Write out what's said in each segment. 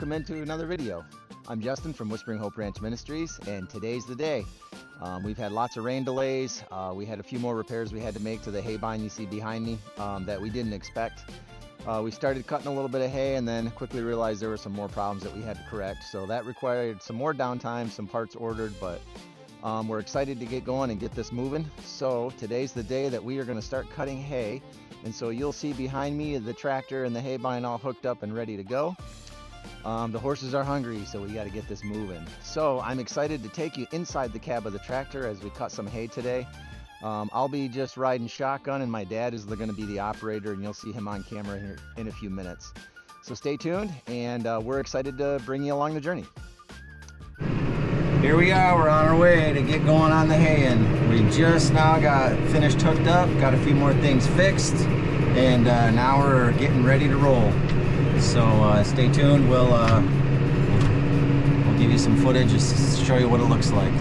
welcome into another video. I'm Justin from Whispering Hope Ranch Ministries, and today's the day. We've had lots of rain delays. We had a few more repairs we had to make to the hay bine you see behind me that we didn't expect. We started cutting a little bit of hay and then quickly realized there were some more problems that we had to correct. So that required some more downtime, some parts ordered, but we're excited to get going and get this moving. So today's the day that we are going to start cutting hay. And so you'll see behind me the tractor and the hay bine all hooked up and ready to go. The horses are hungry, so we got to get this moving. So I'm excited to take you inside the cab of the tractor as we cut some hay today. I'll be just riding shotgun, and my dad is going to be the operator, and you'll see him on camera here in a few minutes. So stay tuned, and we're excited to bring you along the journey. Here we are, we're on our way to get going on the hay, and we just now got finished hooked up, got a few more things fixed, and now we're getting ready to roll. So stay tuned, we'll give you some footage just to show you what it looks like.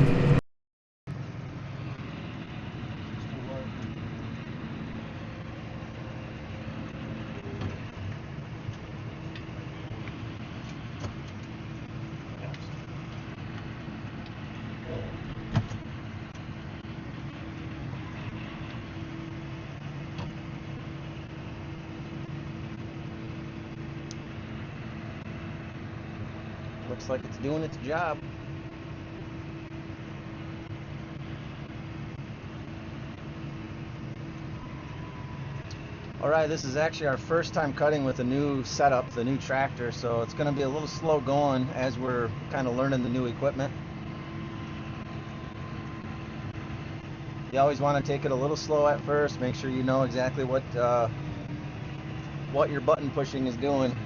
Looks like it's doing its job. Alright, this is actually our first time cutting with the new setup, the new tractor, so it's going to be a little slow going as we're kind of learning the new equipment. You always want to take it a little slow at first, make sure you know exactly what your button pushing is doing.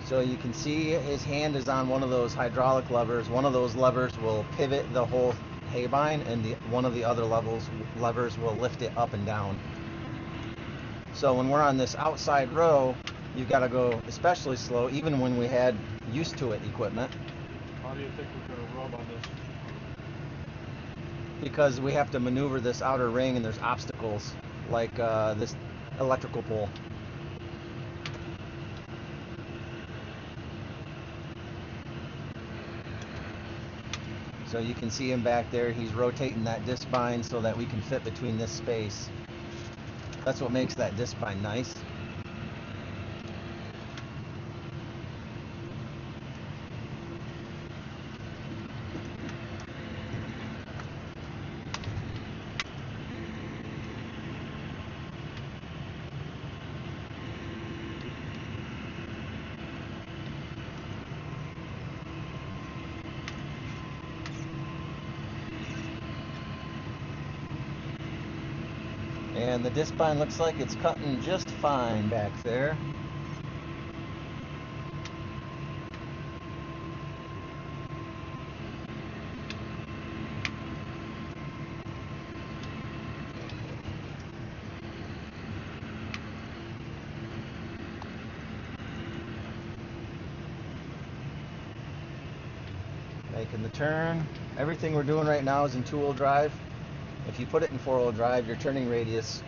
So you can see his hand is on one of those hydraulic levers. One of those levers will pivot the whole hay bine, and one of the other levers will lift it up and down. So when we're on this outside row, you've got to go especially slow, even when we had used to it equipment. How do you think we're going to rub on this? Because we have to maneuver this outer ring, and there's obstacles like this electrical pole. So you can see him back there, he's rotating that disc bind so that we can fit between this space. That's what makes that disc bind nice. And the disc bind looks like it's cutting just fine back there. Making the turn. Everything we're doing right now is in two-wheel drive. If you put it in four-wheel drive, your turning radius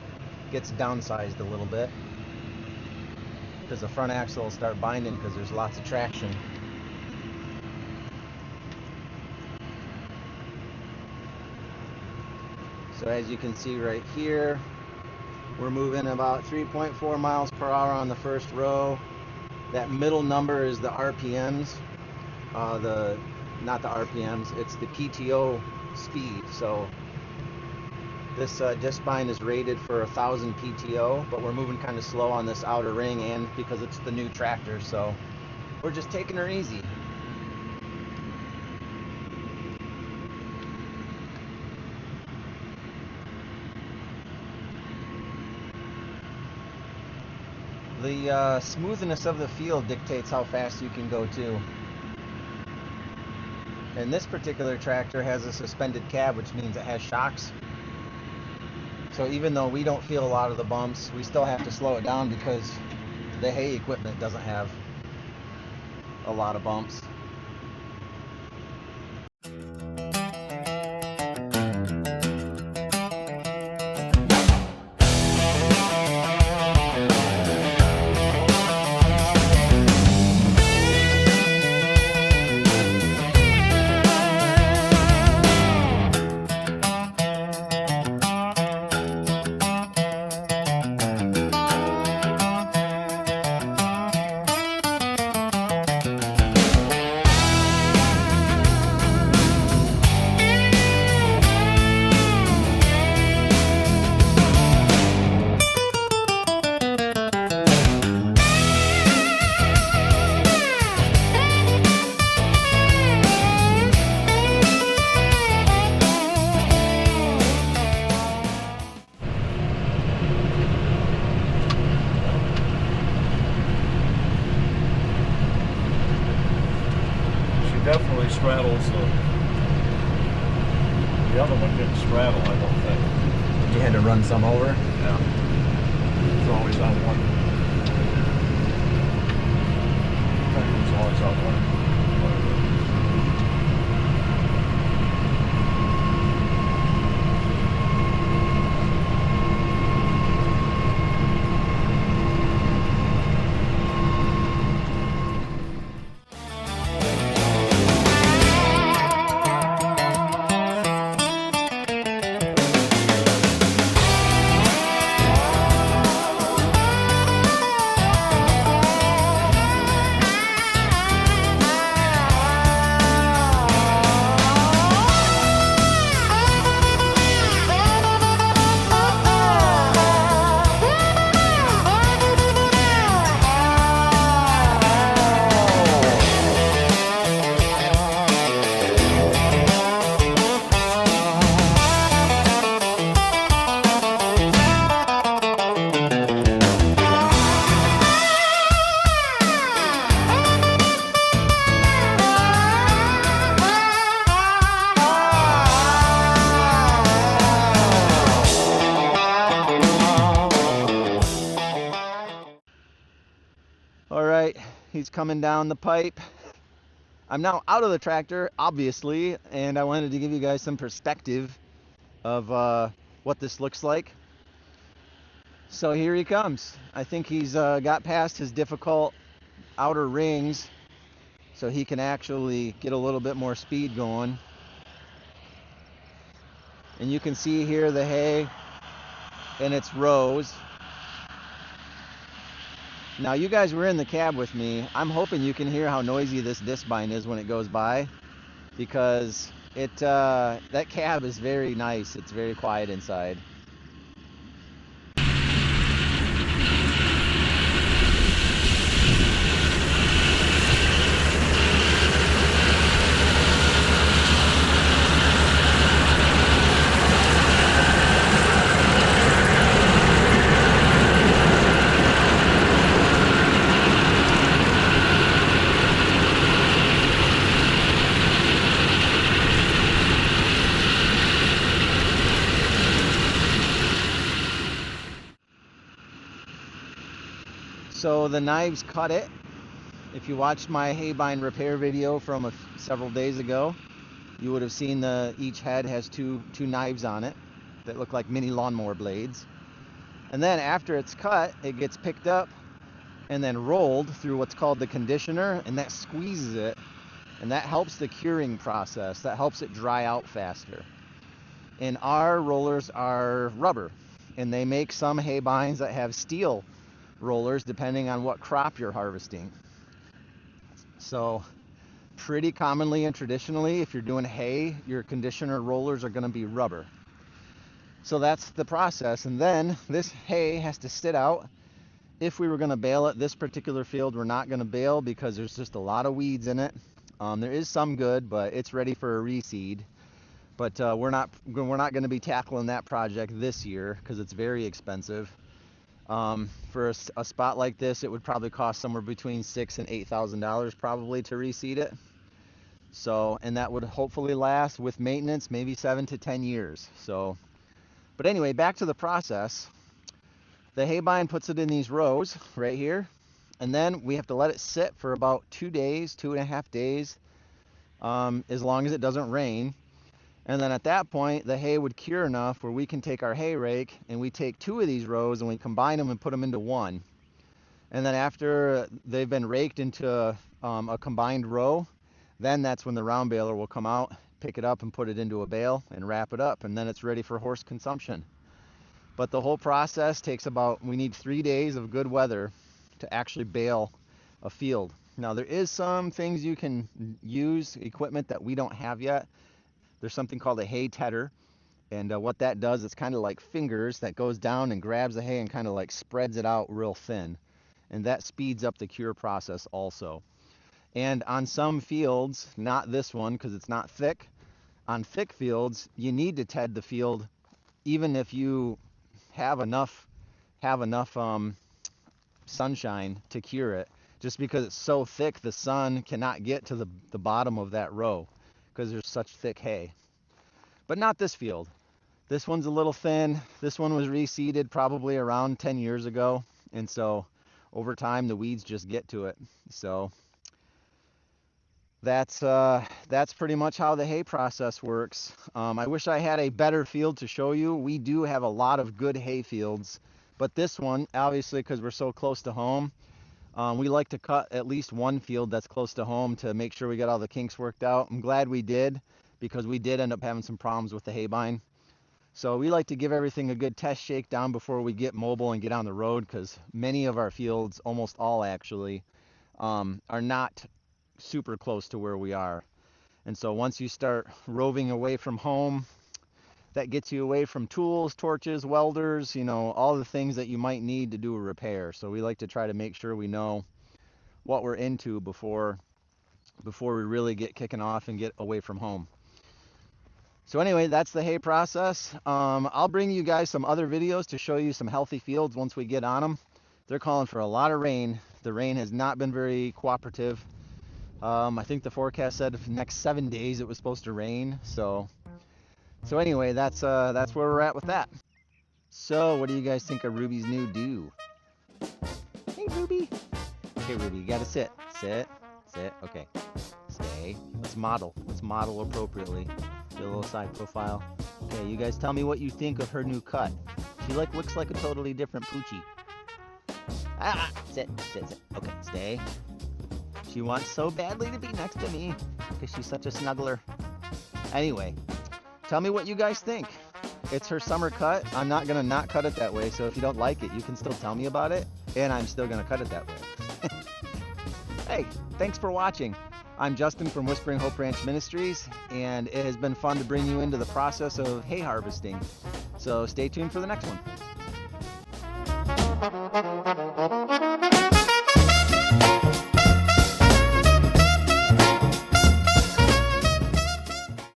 gets downsized a little bit because the front axle will start binding because there's lots of traction. So as you can see right here, we're moving about 3.4 miles per hour on the first row. That middle number is the RPMs. Not the RPMs, it's the PTO speed. So this disc bind is rated for 1,000 PTO, but we're moving kind of slow on this outer ring, and because it's the new tractor, so we're just taking her easy. The smoothness of the field dictates how fast you can go too. And this particular tractor has a suspended cab, which means it has shocks. So even though we don't feel a lot of the bumps, we still have to slow it down because the hay equipment doesn't have a lot of bumps. Definitely straddles the other one didn't straddle, I don't think. You had to run some over? Yeah. It's always on one. I think it's always on one. All right, he's coming down the pipe. I'm now out of the tractor, obviously, and I wanted to give you guys some perspective of what this looks like. So here he comes. I think he's got past his difficult outer rings, so he can actually get a little bit more speed going. And you can see here the hay in its rows. Now you guys were in the cab with me. I'm hoping you can hear how noisy this disc bind is when it goes by, because that cab is very nice. It's very quiet inside. So the knives cut it. If you watched my hay bind repair video from several days ago, you would have seen each head has two knives on it that look like mini lawnmower blades. And then after it's cut, it gets picked up and then rolled through what's called the conditioner, and that squeezes it, and that helps the curing process. That helps it dry out faster. And our rollers are rubber, and they make some hay binds that have steel rollers depending on what crop you're harvesting. So pretty commonly and traditionally, if you're doing hay, your conditioner rollers are going to be rubber. So that's the process. And then this hay has to sit out. If we were going to bale it, this particular field we're not going to bale because there's just a lot of weeds in it. There is some good, but it's ready for a reseed. But we're not going to be tackling that project this year because it's very expensive. For a spot like this, it would probably cost somewhere between $6,000 and $8,000 probably to reseed it. So, and that would hopefully last with maintenance maybe 7 to 10 years. So, but anyway, back to the process. The haybine puts it in these rows right here, and then we have to let it sit for about 2 days, 2.5 days, as long as it doesn't rain. And then at that point, the hay would cure enough where we can take our hay rake and we take 2 of these rows and we combine them and put them into one. And then after they've been raked into a combined row, then that's when the round baler will come out, pick it up and put it into a bale and wrap it up, and then it's ready for horse consumption. But the whole process takes we need 3 days of good weather to actually bale a field. Now there is some things you can use, equipment that we don't have yet. There's something called a hay tedder, and what that does, it's kind of like fingers that goes down and grabs the hay and kind of like spreads it out real thin, and that speeds up the cure process also. And on some fields, not this one because it's not thick, on thick fields you need to ted the field even if you have enough sunshine to cure it, just because it's so thick the sun cannot get to the bottom of that row because there's such thick hay. But not this field. This one's a little thin. This one was reseeded probably around 10 years ago, and so over time the weeds just get to it. So that's pretty much how the hay process works. I wish I had a better field to show you. We do have a lot of good hay fields, but this one, obviously because we're so close to home, we like to cut at least one field that's close to home to make sure we got all the kinks worked out. I'm glad we did, because we did end up having some problems with the haybine. So we like to give everything a good test shakedown before we get mobile and get on the road, because many of our fields, almost all actually, are not super close to where we are. And so once you start roving away from home, that gets you away from tools, torches, welders, all the things that you might need to do a repair. So we like to try to make sure we know what we're into before we really get kicking off and get away from home. So anyway, that's the hay process. I'll bring you guys some other videos to show you some healthy fields once we get on them. They're calling for a lot of rain. The rain has not been very cooperative. I think the forecast said for the next 7 days it was supposed to rain. So anyway, that's where we're at with that. So what do you guys think of Ruby's new do? Hey Ruby. Okay Ruby, you gotta sit. Sit. Okay. Stay. Let's model appropriately. Do a little side profile. Okay, you guys tell me what you think of her new cut. She looks like a totally different Poochie. Sit. Okay, stay. She wants so badly to be next to me because she's such a snuggler. Anyway, tell me what you guys think. It's her summer cut. I'm not gonna not cut it that way, so if you don't like it, you can still tell me about it, and I'm still gonna cut it that way. Hey, thanks for watching. I'm Justin from Whispering Hope Ranch Ministries, and it has been fun to bring you into the process of hay harvesting. So stay tuned for the next one.